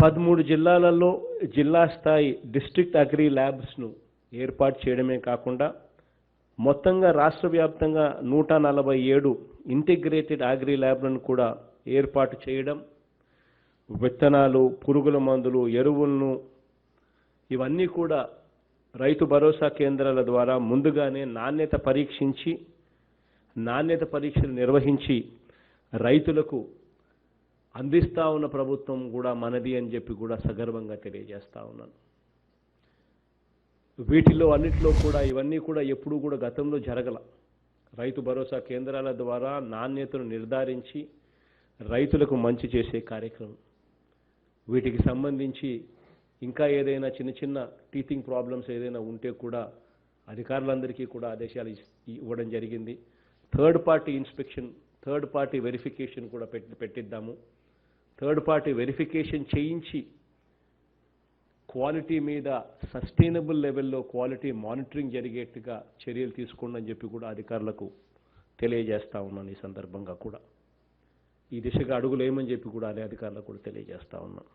13 జిల్లాలలో జిల్లా స్థాయి డిస్ట్రిక్ట్ అగ్రి ల్యాబ్స్ను ఏర్పాటు చేయడమే కాకుండా మొత్తంగా రాష్ట్ర వ్యాప్తంగా 147 ఇంటిగ్రేటెడ్ అగ్రి ల్యాబ్లను కూడా ఏర్పాటు చేయడం, విత్తనాలు, పురుగుల మందులు, ఎరువులను ఇవన్నీ కూడా రైతు భరోసా కేంద్రాల ద్వారా ముందుగానే నాణ్యత పరీక్షలు నిర్వహించి రైతులకు అందిస్తా ఉన్న ప్రభుత్వం కూడా మనది అని చెప్పి కూడా సగర్వంగా తెలియజేస్తా ఉన్నాను. వీటిలో అన్నిటిలో కూడా ఇవన్నీ కూడా ఎప్పుడూ కూడా గతంలో జరగల. రైతు భరోసా కేంద్రాల ద్వారా నాణ్యతను నిర్ధారించి రైతులకు మంచి చేసే కార్యక్రమం. వీటికి సంబంధించి ఇంకా ఏదైనా చిన్న చిన్న టీచింగ్ ప్రాబ్లమ్స్ ఏదైనా ఉంటే కూడా అధికారులందరికీ కూడా ఆదేశాలు ఇవ్వడం జరిగింది. Third party inspection, third party verification కూడా పెట్టిద్దాము. థర్డ్ పార్టీ వెరిఫికేషన్ చేయించి క్వాలిటీ మీద సస్టైనబుల్ లెవెల్లో క్వాలిటీ మానిటరింగ్ జరిగేట్టుగా చర్యలు తీసుకోండి అని చెప్పి కూడా అధికారులకు తెలియజేస్తా ఉన్నాను. ఈ సందర్భంగా కూడా ఈ దిశగా అడుగులు ఏమని చెప్పి కూడా అదే అధికారులకు కూడా తెలియజేస్తా ఉన్నాను.